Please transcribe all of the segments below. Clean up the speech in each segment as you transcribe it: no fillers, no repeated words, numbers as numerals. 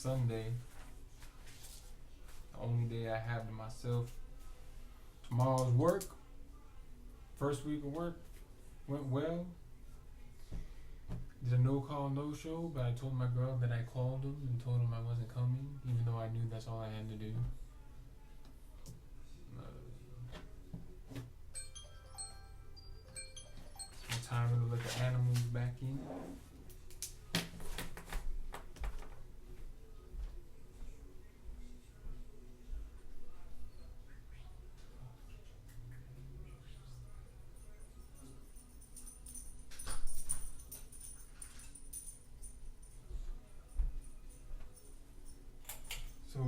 Sunday, the only day I have to myself. Tomorrow's work, first week of work, went well. Did a no call, no show, but I told my girl that I called him and told him I wasn't coming, even though I knew that's all I had to do. It's time to let the animals back in. So,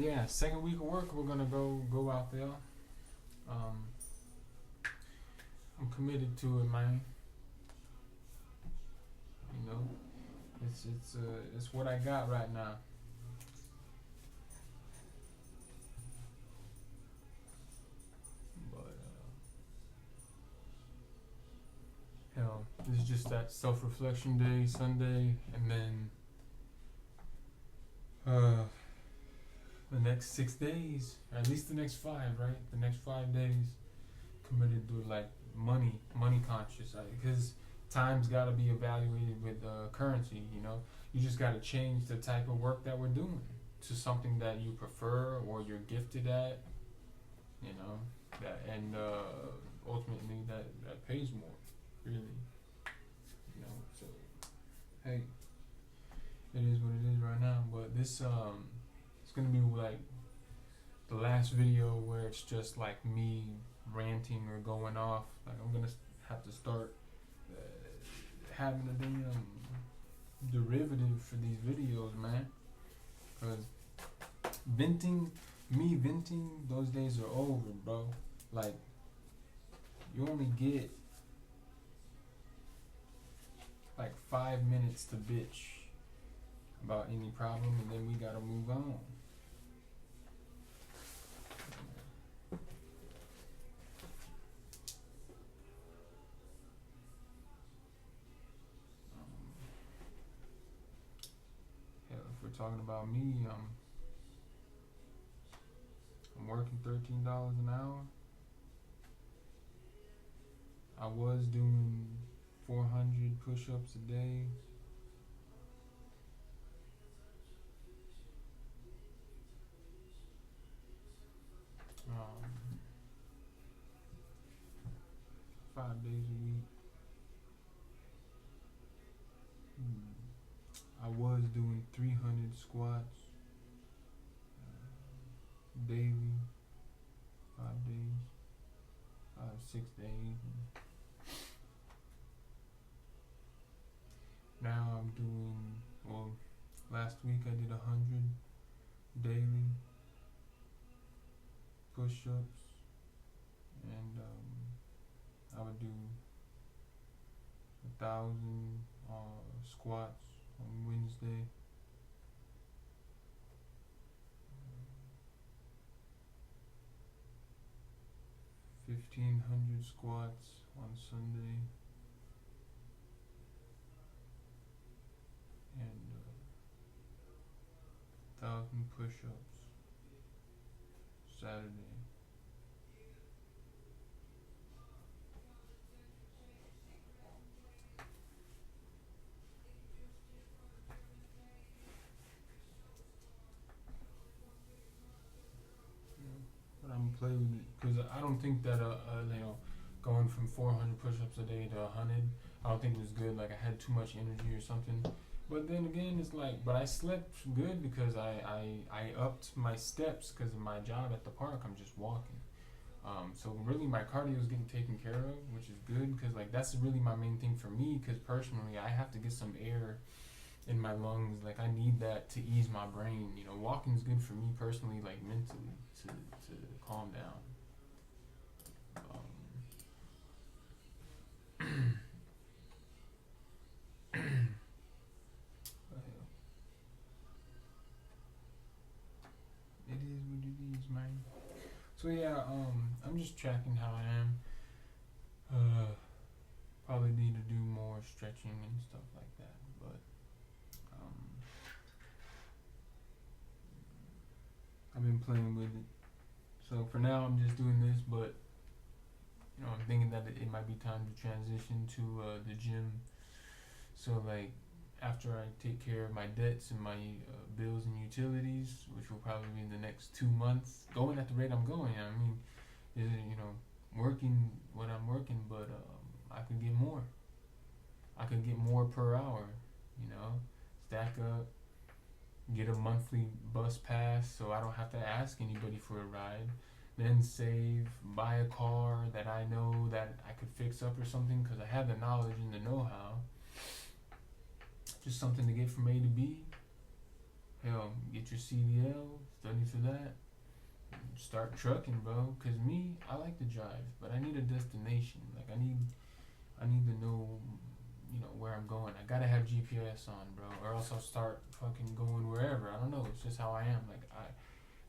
yeah, second week of work, we're gonna go out there. I'm committed to it, man. You know, it's what I got right now. But hell, this is just that self-reflection day, Sunday, and then the next 6 days, or at least the next 5, right? The next 5 days, committed to like money conscious, because time's got to be evaluated with currency. You know, you just got to change the type of work that we're doing to something that you prefer or you're gifted at. You know, that and ultimately that pays more, really. You know, so hey, it is what it is right now. But this it's gonna be like the last video where it's just like me ranting or going off. Like I'm gonna have to start having a damn derivative for these videos, man. Cause venting, those days are over, bro. Like you only get like 5 minutes to bitch about any problem, and then we gotta move on. Hell, if we're talking about me, I'm working $13 an hour. I was doing 400 push-ups a day. Um, 5 days a week. I was doing 300 squats daily, 5 days, 6 days. Now I'm doing, well, last week I did 100 daily push-ups, and I would do 1,000 squats on Wednesday. 1,500 squats on Sunday, and 1,000 push-ups Saturday. But I'm play with it because I don't think that going from 400 push-ups a day to 100, I don't think it was good. Like I had too much energy or something. But then again, it's like, but I slept good because I upped my steps because of my job at the park. I'm just walking. So really my cardio is getting taken care of, which is good because like that's really my main thing for me, because personally I have to get some air in my lungs. Like I need that to ease my brain. You know, walking is good for me personally, like mentally, to calm down. It is what it is, man. So yeah, I'm just tracking how I am. Probably need to do more stretching and stuff like that, but I've been playing with it. So for now, I'm just doing this, but I'm thinking that it might be time to transition to the gym. So like after I take care of my debts and my bills and utilities, which will probably be in the next 2 months, going at the rate I'm going. I mean, is it, working what I'm working, but I could get more. I could get more per hour. Stack up, get a monthly bus pass, so I don't have to ask anybody for a ride. Then save, buy a car that I know that I could fix up or something because I have the knowledge and the know-how. Just something to get from A to B. Hell, get your CDL, study for that. Start trucking, bro. Cause me, I like to drive, but I need a destination. Like I need to know, where I'm going. I gotta have GPS on, bro, or else I'll start fucking going wherever. I don't know. It's just how I am.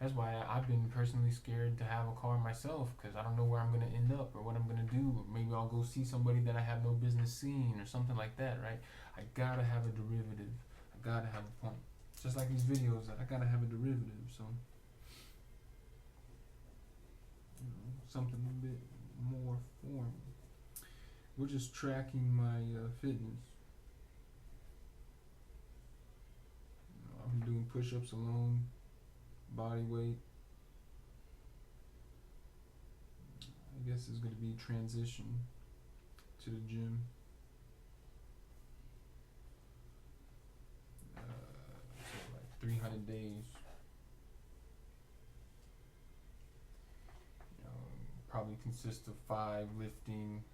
That's why I've been personally scared to have a car myself, because I don't know where I'm going to end up or what I'm going to do. Or maybe I'll go see somebody that I have no business seeing or something like that, right? I got to have a derivative. I got to have a point. Just like these videos, I got to have a derivative. So, something a bit more formal. We're just tracking my fitness. I've been doing push-ups alone, body weight. I guess it's going to be transition to the gym. So like 300 days. Probably consists of 5 lifting,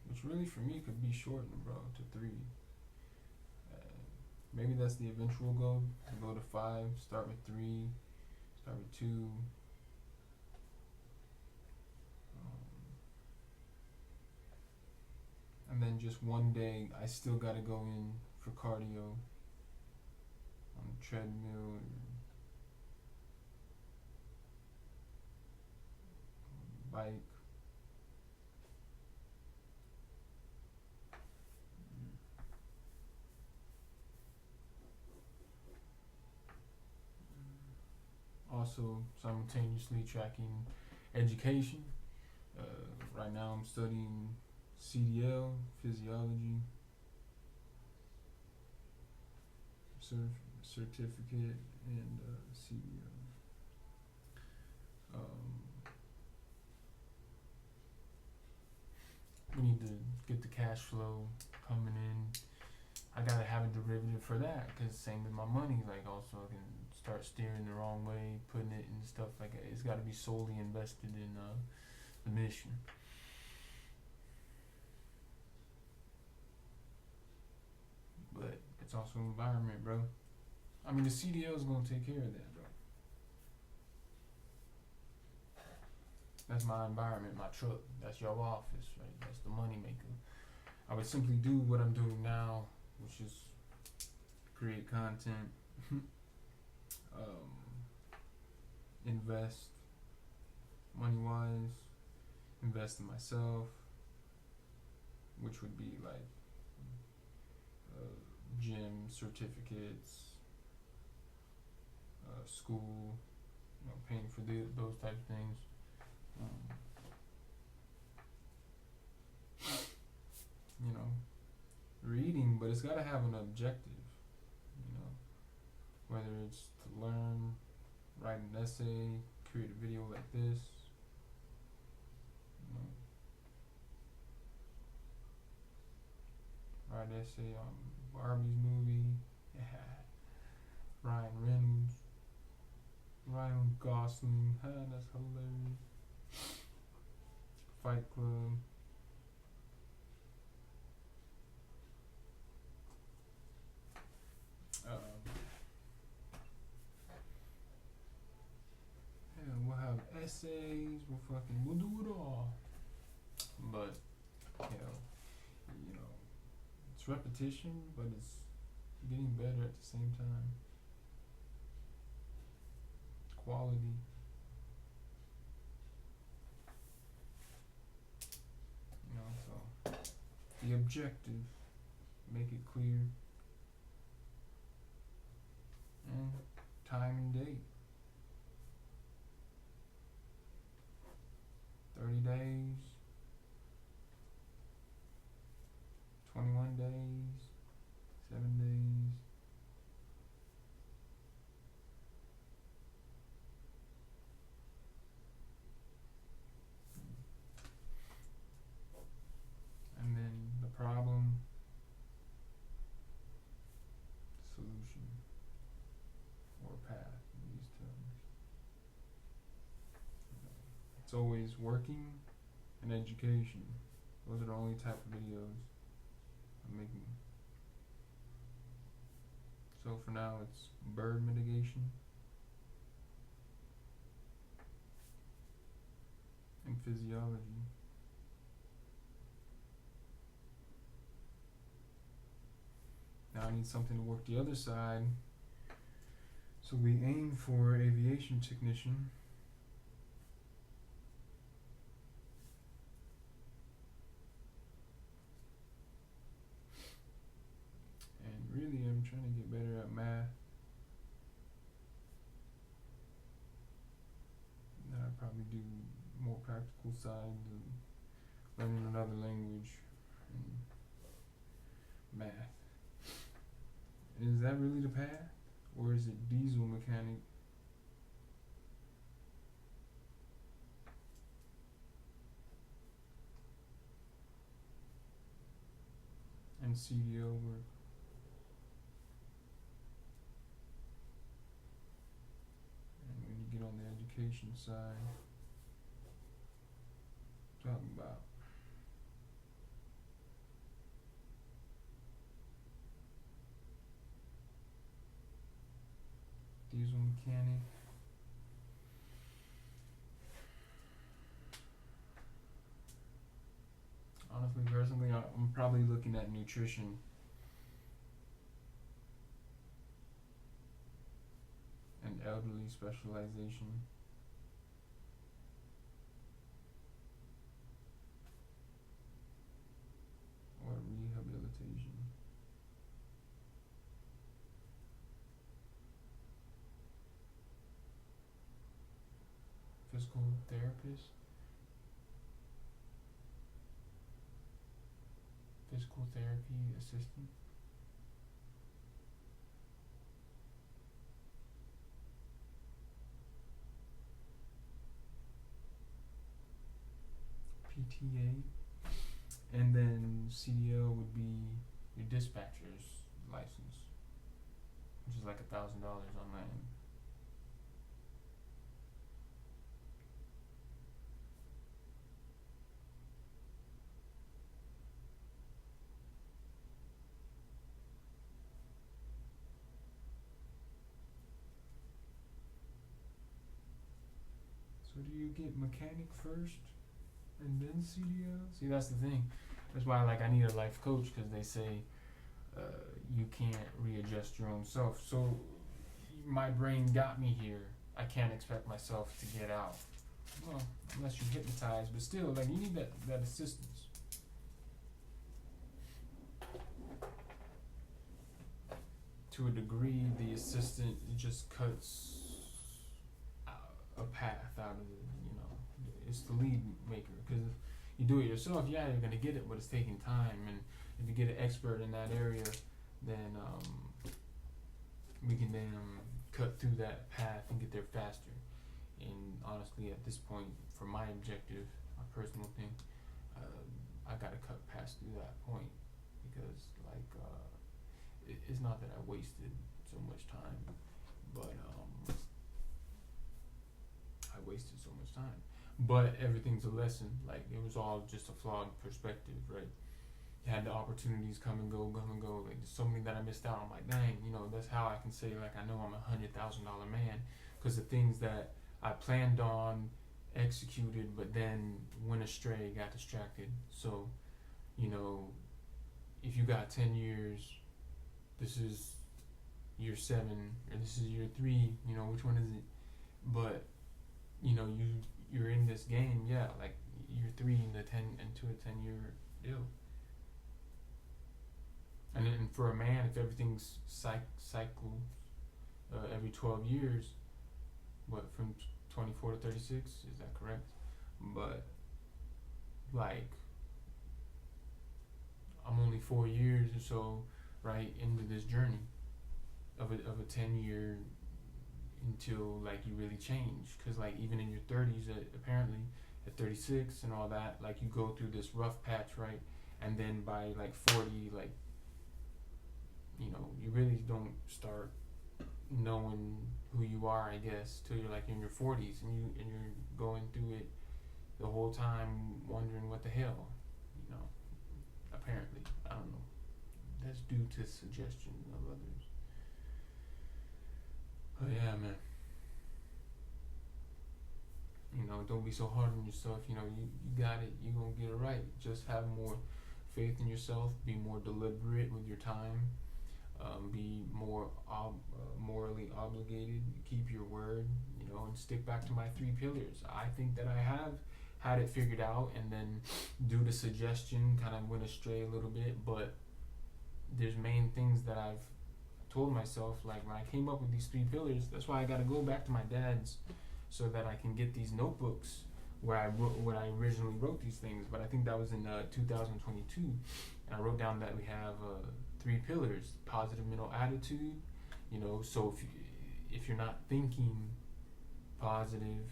which really for me could be shortened, bro, to 3. Maybe that's the eventual goal, to go to 5, start with 3, start with 2. And then just one day, I still gotta go in for cardio on the treadmill or bike. Also simultaneously tracking education. Right now I'm studying CDL, physiology, certificate, and CDL. We need to get the cash flow coming in. I gotta have a derivative for that, cause same with my money. Like also I can start steering the wrong way, putting it in stuff like it's got to be solely invested in the mission. But it's also environment, bro. I mean, the CDL is gonna take care of that, bro. That's my environment, my truck. That's your office, right? That's the money maker. I would simply do what I'm doing now, which is create content, invest money wise, invest in myself, which would be like gym certificates, school, paying for those type of things. Reading, but it's got to have an objective, whether it's to learn, write an essay, create a video like this, write an essay on Barbie's movie, Ryan Reynolds, Ryan Gosling, that's hilarious, Fight Club. We'll have essays, we'll do it all. But, it's repetition, but it's getting better at the same time. Quality. So the objective, make it clear. and time and date. 30 days, 21 days, 7 days. And then the problem, solution, or path in these terms. It's always working and education. Those are the only type of videos I'm making. So for now it's bird mitigation and physiology. Now I need something to work the other side. So we aim for aviation technician. And really I'm trying to get better at math. And I'd probably do more practical sides and learning another language and math. Is that really the path? Or is it diesel mechanic? And CDO work? And when you get on the education side, talking about diesel mechanic. Honestly, personally, I'm probably looking at nutrition. And elderly specialization. Or rehabilitation. Physical therapist. Physical therapy assistant. PTA. And then CDL would be your dispatcher's license, which is like $1,000 on land. So do you get mechanic first and then CDL? See, that's the thing. That's why I need a life coach, because they say you can't readjust your own self. So my brain got me here. I can't expect myself to get out. Well, unless you're hypnotized, but still, you need that assistance. To a degree, the assistant just cuts a path out of it. It's the lead maker, because if you do it yourself, yeah, you're gonna get it, but it's taking time. And if you get an expert in that area, then we can then cut through that path and get there faster. And honestly, at this point, for my objective, my personal thing, I gotta cut past through that point, because it's not that I wasted so much time, but I wasted so much time. But everything's a lesson. It was all just a flawed perspective, right? You had the opportunities come and go. There's so many that I missed out on. Dang, that's how I can say I know I'm $100,000 man, because the things that I planned on, executed, but then went astray, got distracted. So, if you got 10 years, this is year 7, or this is year 3, which one is it? But, you're in this game, yeah, year 3 into a 10-year deal. And then for a man, if everything's cycles every 12 years. What, from 24 to 36? Is that correct? But like, I'm only 4 years or so right into this journey of a 10 year until like you really change. Because like even in your 30s, apparently at 36 and all that, like you go through this rough patch, right? And then by like 40, like, you know, you really don't start knowing who you are, I guess, till you're like in your 40s, and you're going through it the whole time wondering what the hell, you know. Apparently, I don't know. That's due to suggestion of others. But yeah, man. You know, don't be so hard on yourself. You know, you got it. You gonna get it right. Just have more faith in yourself. Be more deliberate with your time. Be more morally obligated. Keep your word. You know, and stick back to my 3 pillars. I think that I have had it figured out, and then due to suggestion, kind of went astray a little bit. But there's main things that I've told myself. Like when I came up with these 3 pillars, that's why I got to go back to my dad's, so that I can get these notebooks where I wrote when I originally wrote these things. But I think that was in 2022, and I wrote down that we have 3 pillars: positive mental attitude. You know, so if you're not thinking positive,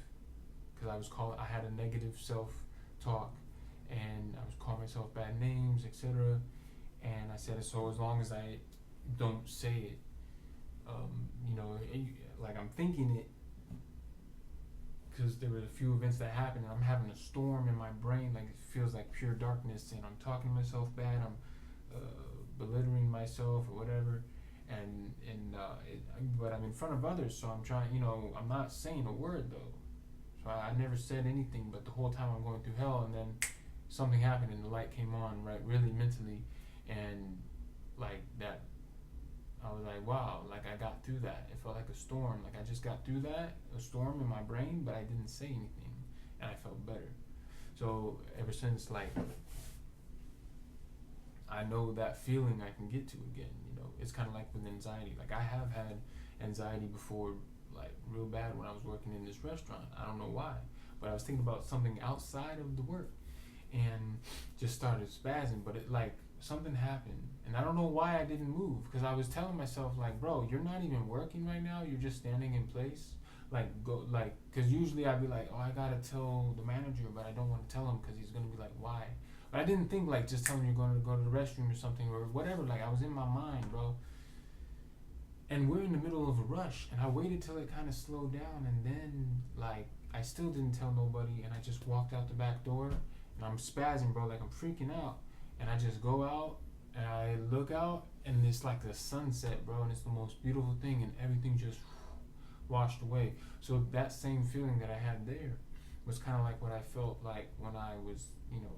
because I had a negative self-talk, and I was calling myself bad names, etc. And I said, so as long as I don't say it, you know, like I'm thinking it, because there were a few events that happened, and I'm having a storm in my brain, like it feels like pure darkness, and I'm talking to myself bad, I'm belittling myself or whatever, but I'm in front of others, so I'm trying, you know, I'm not saying a word though, so I never said anything, but the whole time I'm going through hell, and then something happened and the light came on, right, really mentally, and like that, I was like, wow, like I got through that. It felt like a storm. Like I just got through that, a storm in my brain, but I didn't say anything, and I felt better. So ever since, like, I know that feeling I can get to again. You know, it's kind of like with anxiety. Like I have had anxiety before, like real bad when I was working in this restaurant. I don't know why, but I was thinking about something outside of the work, and just started spazzing. But it like something happened, and I don't know why I didn't move, because I was telling myself like, bro, you're not even working right now, you're just standing in place, like go, like, because usually I'd be like, oh, I gotta tell the manager, but I don't want to tell him because he's gonna be like, why? But I didn't think like just telling you're going to go to the restroom or something or whatever. Like I was in my mind, bro, and we're in the middle of a rush, and I waited till it kind of slowed down, and then like I still didn't tell nobody, and I just walked out the back door, and I'm spazzing, bro, like I'm freaking out. And I just go out, and I look out, and it's like the sunset, bro, and it's the most beautiful thing, and everything just washed away. So that same feeling that I had there was kind of like what I felt like when I was, you know,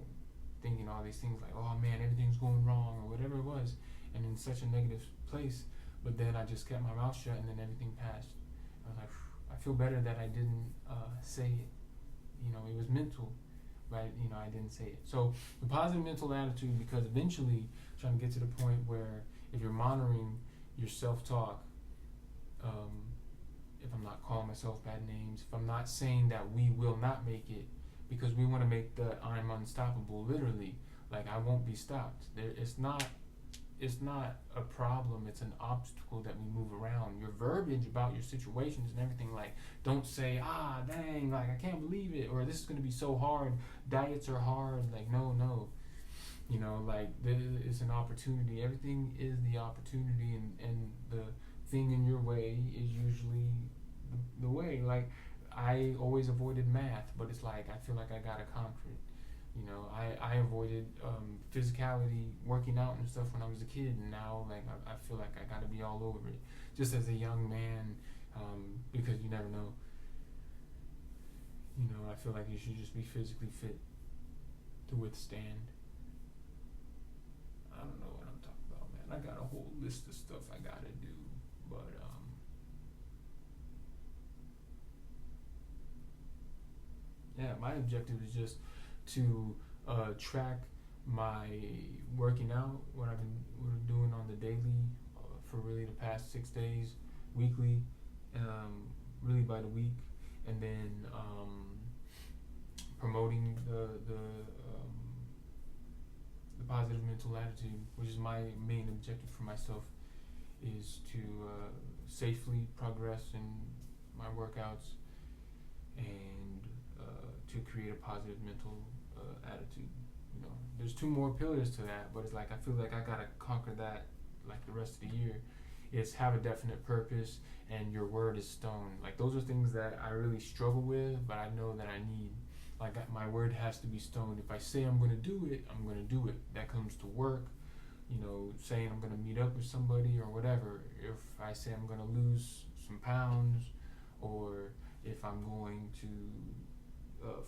thinking all these things like, oh man, everything's going wrong, or whatever it was, and in such a negative place. But then I just kept my mouth shut, and then everything passed. I was like, I feel better that I didn't say it. You know, it was mental. Right, you know, I didn't say it. So the positive mental attitude, because eventually trying to get to the point where if you're monitoring your self-talk, if I'm not calling myself bad names, if I'm not saying that we will not make it, because we want to make the I'm unstoppable, literally, like I won't be stopped. It's not a problem, it's an obstacle that we move around. Your verbiage about your situations and everything, like, don't say, dang, like, I can't believe it, or this is going to be so hard, diets are hard, like, no. You know, like, it's an opportunity. Everything is the opportunity, and the thing in your way is usually the way. Like, I always avoided math, but it's like, I feel like I got to conquer it. You know, I avoided physicality, working out and stuff when I was a kid, and now like I feel like I got to be all over it, just as a young man, because you never know. You know, I feel like you should just be physically fit to withstand. I don't know what I'm talking about, man. I got a whole list of stuff I gotta do, but yeah, my objective is just to track my working out, what I've been doing on the daily for really the past 6 days, weekly, really by the week, and then promoting the positive mental attitude, which is my main objective for myself, is to safely progress in my workouts and to create a positive mental attitude. You know, there's two more pillars to that, but it's like I feel like I gotta conquer that like the rest of the year. It's have a definite purpose and your word is stone. Like those are things that I really struggle with, but I know that I need. Like my word has to be stone. If I say I'm gonna do it, I'm gonna do it. That comes to work, you know, saying I'm gonna meet up with somebody or whatever. If I say I'm gonna lose some pounds, or if I'm going to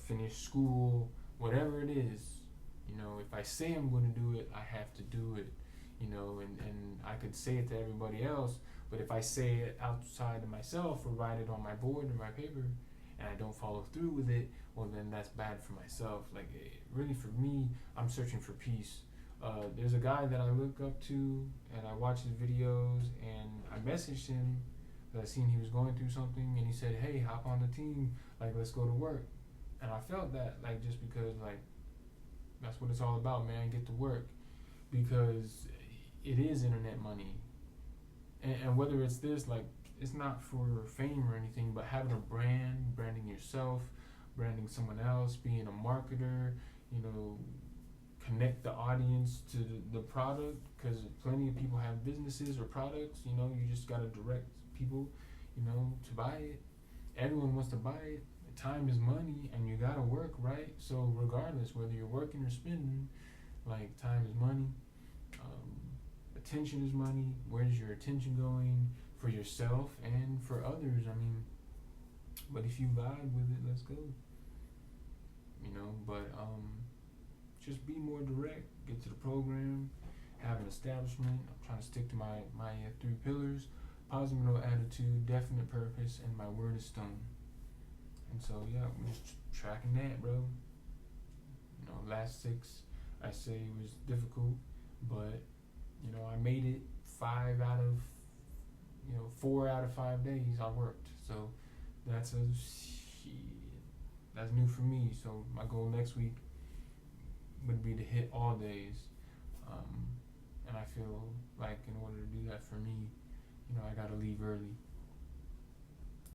finish school, whatever it is, you know, if I say I'm gonna do it, I have to do it, you know, and I could say it to everybody else, but if I say it outside of myself or write it on my board or my paper and I don't follow through with it, well then that's bad for myself. Like really for me, I'm searching for peace. There's a guy that I look up to and I watch his videos and I messaged him because I seen he was going through something and he said, hey, hop on the team, like let's go to work. And I felt that like just because like that's what it's all about, man, get to work, because it is internet money. And whether it's this, like it's not for fame or anything, but having a brand, branding yourself, branding someone else, being a marketer, you know, connect the audience to the product, because plenty of people have businesses or products, you know, you just got to direct people, you know, to buy it. Everyone wants to buy it. Time is money and you got to work, right? So regardless whether you're working or spending, like time is money. Attention is money. Where's your attention going for yourself and for others? I mean, but if you vibe with it, let's go. You know, but just be more direct. Get to the program. Have an establishment. I'm trying to stick to my 3 pillars: positive mental attitude, definite purpose, and my word is stone. And so yeah, I'm just tracking that, bro. You know, last 6 I say was difficult, but you know, I made it 4 out of 5 days I worked. So that's that's new for me. So my goal next week would be to hit all days. And I feel like in order to do that for me, you know, I gotta leave early.